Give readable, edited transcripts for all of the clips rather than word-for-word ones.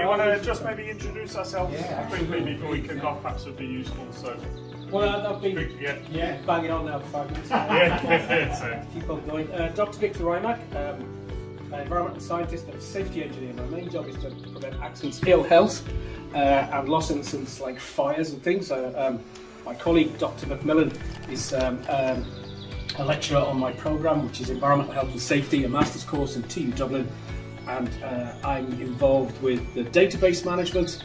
we want to just maybe introduce ourselves quickly before we kick off? Perhaps would be useful. So, well, I've been banging on now for 5 minutes. So. Keep on going. Dr. Victor Rymack, environmental scientist and safety engineer. My main job is to prevent accidents, ill health, and loss incidents like fires and things. My colleague Dr. Macmillan is a lecturer on my programme, which is Environmental Health and Safety, a master's course in TU Dublin, and I'm involved with the database management,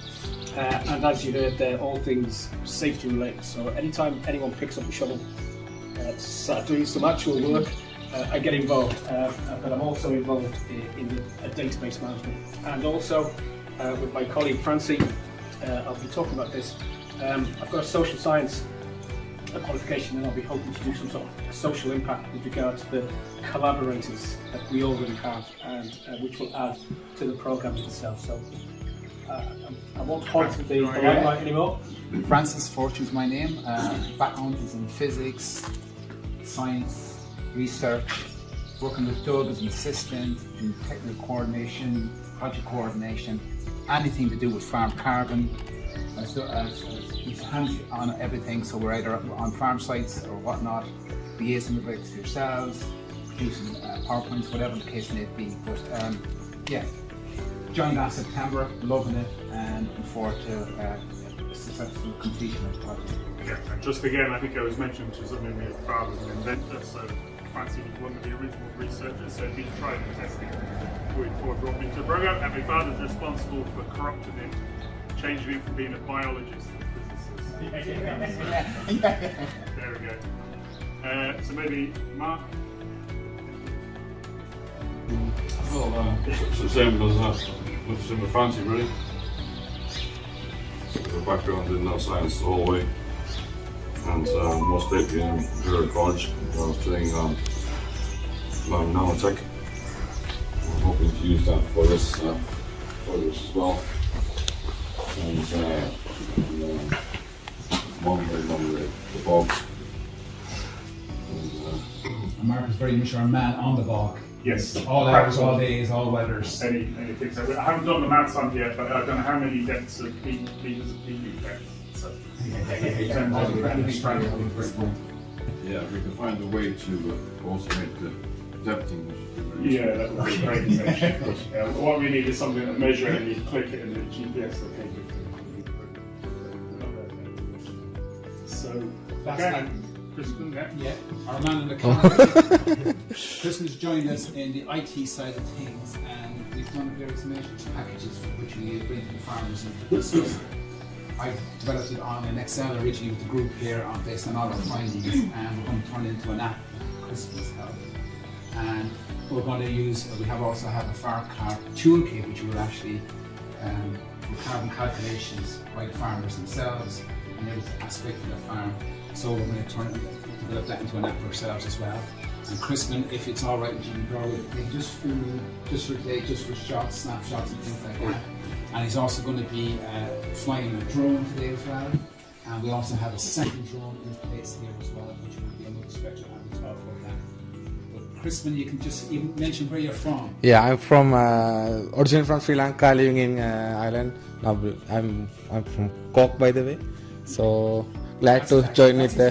and as you heard, they're all things safety related. So anytime anyone picks up a shovel, start doing some actual work, I get involved, but I'm also involved in the database management, and also with my colleague Francie, I'll be talking about this. I've got a social science qualification, and I'll be hoping to do some sort of social impact with regard to the collaborators that we already have, and which will add to the programme itself. So I won't hog the limelight anymore. Francis Fortune's my name. Background is in physics, science, research, working with Doug as an assistant in technical coordination, project coordination, anything to do with FarmCarbon. He's hands on everything, so we're either on farm sites or whatnot, liaising with yourselves, producing PowerPoints, whatever the case may be. But joined last September, loving it, and looking forward to a successful completion of the project. Yeah, and just again, I think I was mentioned to something my father's an inventor, so Francie was one of the original researchers, so he's tried and testing before he brought me to the programme, and my father's responsible for corrupting him, changing him from being a biologist to a physicist. There we go. So maybe Mark? Well, it's the same as us, with similar Francie really. So the background in science the whole way, and most lately in Imperial College, where I was doing nanotech. We're hoping to use that for this as well. And monitoring the bogs. And Mark is very much our man on the bog. Yes. All hours, all days, all weathers. Anything. So I haven't done the maths on here, but I don't know how many depths of meters of PV depth. So yeah, we can find a way to also make the depthing. Yeah, that would be great. What we need is something that measures and you click it and the GPS will take it. So, okay. Crispin, our man in the car. Crispin's joined us in the IT side of things, and we've done various measures packages which we bring to the farmers and discuss. I developed it on an Excel originally with the group here based on all our findings, and we're going to turn it into an app for Crispin's help. And we're going to use, we also have a FarmCarbon toolkit which will actually for carbon calculations by the farmers themselves and every aspect of the farm. So we're going to develop that into an app for ourselves as well. And Crispin, if it's all right with you, they just film just for shots, snapshots and things like that. And he's also going to be flying a drone today as well. And we also have a second drone in place here as well, which will be able to stretch it and talk about that. But Crispin, you can just even mention where you're from. Yeah, I'm from originally from Sri Lanka, living in Ireland. Now I'm from Cork, by the way. So glad to join with the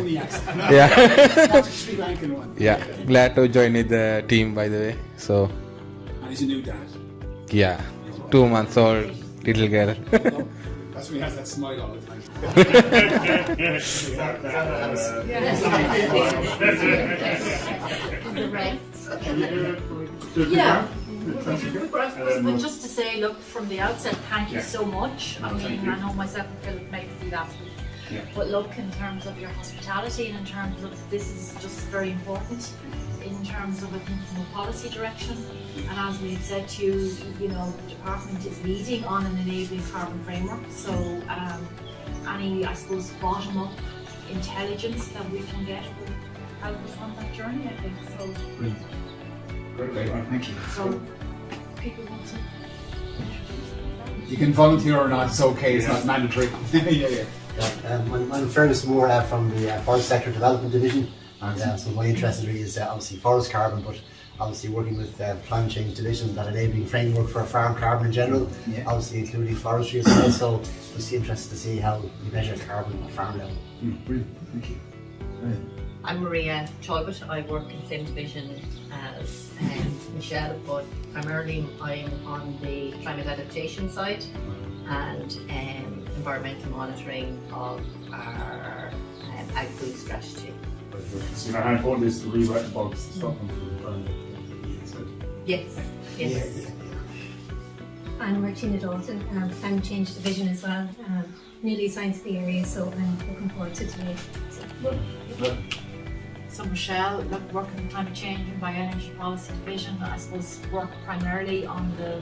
Sri Lankan one. Yeah, glad to join with the team, by the way. So and he's a new dad. Yeah, 2 months old little girl. That's when he has that smile all the time. Yeah. But just to say, look, from the outset, thank you so much. I mean, I know myself and Philip made the last week. But look, in terms of your hospitality and in terms of this is just very important in terms of a policy direction. And as we had said to you, the department is leading on an enabling carbon framework. So any, I suppose, bottom-up intelligence that we can get will help us on that journey, I think. So, Great, thank you. So people want to introduce themselves. You can volunteer or not, it's okay, it's not mandatory. I'm Fairness Moore from the Forest Sector Development Division, and so my interest really is obviously forest carbon, but obviously working with Climate Change Division, that enabling framework for farm carbon in general, obviously including forestry as well. So just interested to see how you measure carbon at farm level. Brilliant, thank you. I'm Maria Talbot. I work in the same division as Michelle, but primarily I'm on the climate adaptation side and environmental monitoring of our ag-food strategy. So you know how important it is to rewrite the bogs to stop them from burning? Yes, yes. I'm Martina Dalton, Climate Change Division as well. Newly assigned to the area, so I'm looking forward to today. So Michelle, working in climate change and bioenergy policy division, I suppose work primarily on the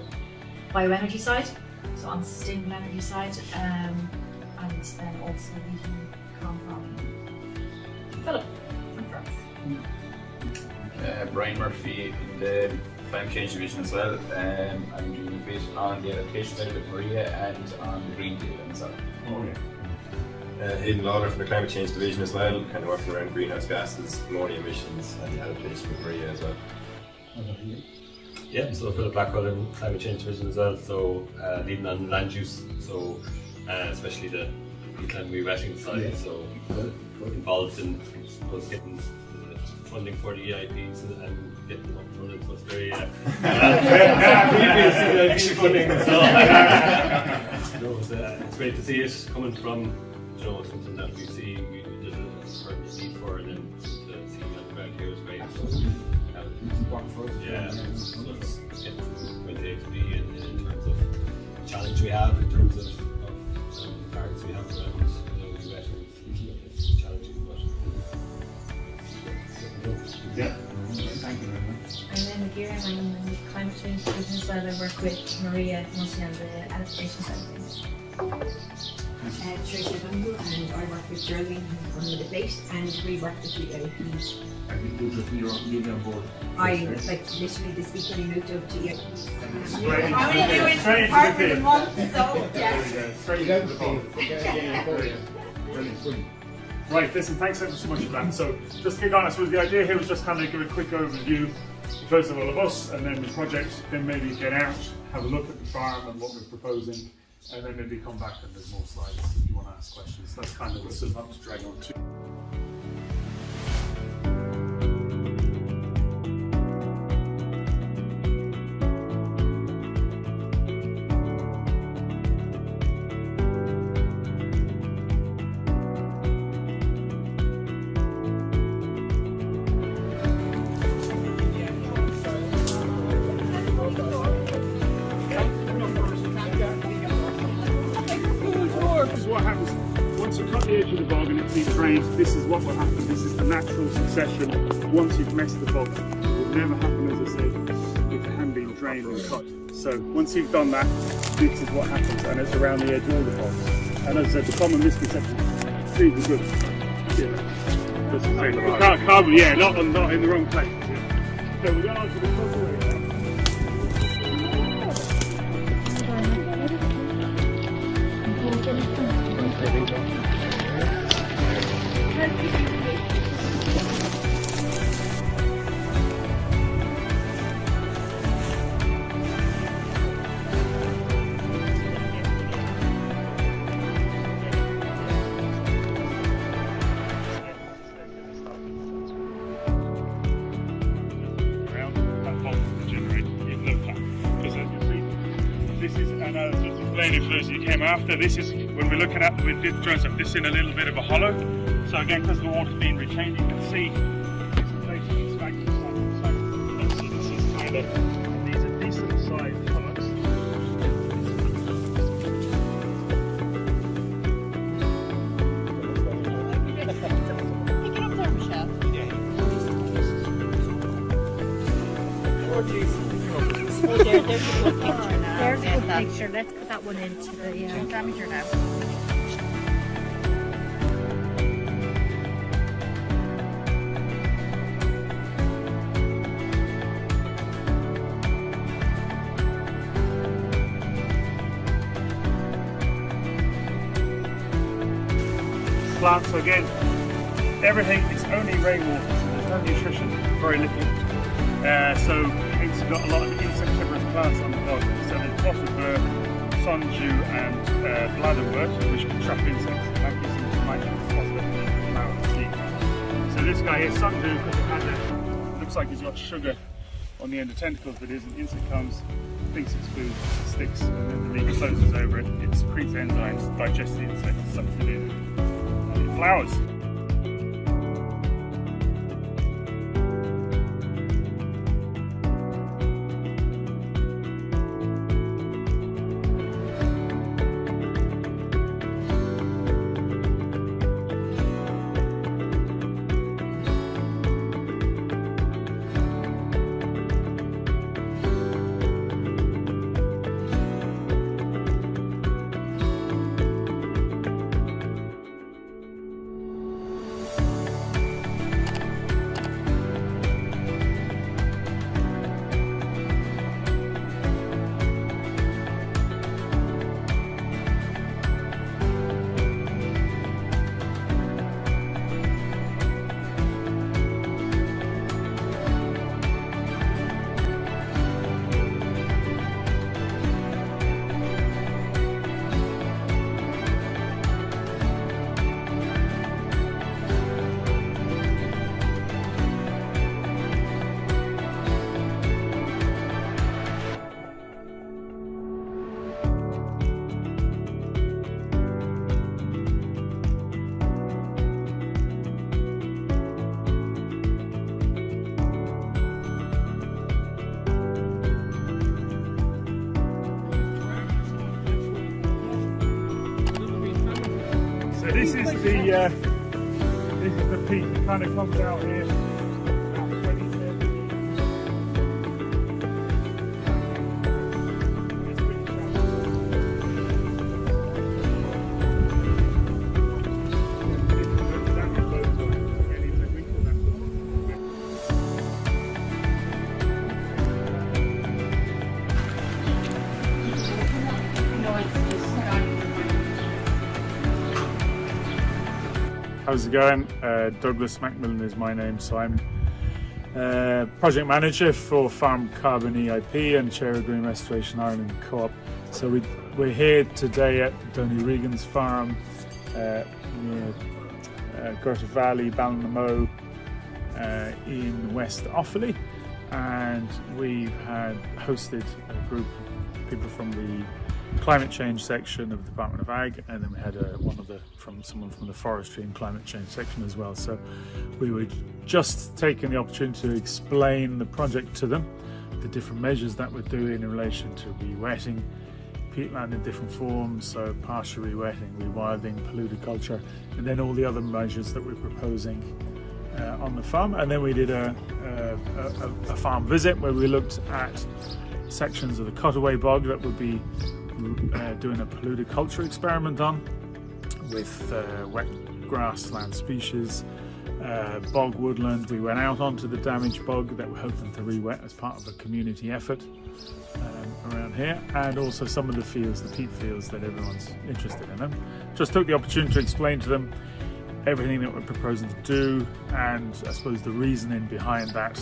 bioenergy side, so on the sustainable energy side, and then also leading from Philip and France. Brian Murphy in the Climate Change Division as well. I'm doing a bit on the adaptation side with Maria and on the Green Deal and so on. Aidan Lawler from the Climate Change Division as well, kind of working around greenhouse gases, ammonia emissions and the adaptation with Maria as well. Yeah, so Philip Blackwell in Climate Change Division as well, so leading on land use, so especially the peatland rewetting side, so involved in, I suppose, getting the funding for the EIPs and getting them up and running, so it's very previous funding and so on. It's great to see it coming from something that we see we did a need for, and then to see it on the ground here is great. So, It's important for us. yeah, so it's getting from point A to B in terms of the challenge we have, in terms of targets we have around the wetlands. It's challenging, but yeah. Thank you very much. I'm Emma Gear, I'm in the Climate Change Division as well. I work with Maria mostly on the adaptation side of things. Tricia Bungle, and I work with Geraldine on the debate, and we work with the EIPs. I think you're on board. I literally this week when I moved over to the Straight into I'm the only doing straight into part the of the field. month, so yeah. There we go. Straight into the field. Brilliant. Right, listen, thanks ever so much for that. So, just to kick on, I suppose the idea here was just kind of give a quick overview, first of all, of us, and then the project, then maybe get out, have a look at the farm and what we're proposing, and then maybe come back and there's more slides if you want to ask questions. That's kind of what's about to drag on to. This is what happens once you cut the edge of the bog and it's been drained. This is what will happen. This is the natural succession once you've messed the bog. It will never happen, as I say, with the hand being drained and cut. So once you've done that, this is what happens, and it's around the edge of all the bogs. And as I said, the common misconception is trees are good. Yeah, carbon, yeah, not in the wrong place. Yeah. So we're going on to the cover now. That came after. This is when we're looking at with drones up. This is in a little bit of a hollow. So again, because the water's being retained, you can see it's basically stagnant. So this is kind of, these are decent sized products. Pick it up there, Michelle. Oh, there's a good picture now. There's a good picture. Let's put that one into the damager now. Plant, so again, everything is only rainwater, so there's no nutrition, very little. So it's got a lot of insectivorous plants on the bottom. So there's bottlebur, sundew and bladderwort, which can trap insects like this into So this guy here, sundew, because it has looks like he's got sugar on the end of tentacles, but isn't. Insect comes, thinks it's food, sticks, and then the leaf closes over it. It secretes enzymes, digests the insect, sucks it in, and it flowers. This is the peak that kind of comes out here. How's it going? Douglas Macmillan is my name, so I'm project manager for FarmCarbon EIP and chair of Green Restoration Ireland Co-op. So we're here today at Donie Regan's farm near Gorta Valley, Ballinamore in West Offaly, and we've hosted a group of people from the climate change section of the Department of Ag, and then we had someone from the forestry and climate change section as well. So we were just taking the opportunity to explain the project to them, the different measures that we're doing in relation to rewetting peatland in different forms, so partial rewetting, rewilding, polluted and then all the other measures that we're proposing on the farm. And then we did a farm visit where we looked at sections of the cutaway bog that would be doing a polluted culture experiment on with wet grassland species, bog woodland. We went out onto the damaged bog that we're hoping to re-wet as part of a community effort around here, and also some of the fields, the peat fields that everyone's interested in. And just took the opportunity to explain to them everything that we're proposing to do, and I suppose the reasoning behind that,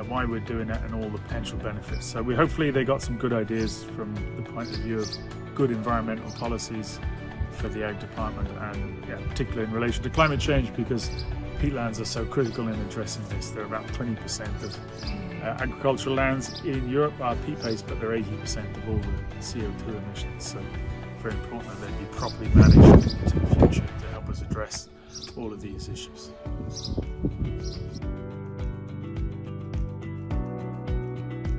why we're doing it, and all the potential benefits. So hopefully they got some good ideas from the point of view of good environmental policies for the Ag Department, and particularly in relation to climate change, because peatlands are so critical in addressing this. They're about 20% of agricultural lands in Europe are peat-based, but they're 80% of all the CO2 emissions. So very important that they be properly managed into the future to help us address all of these issues.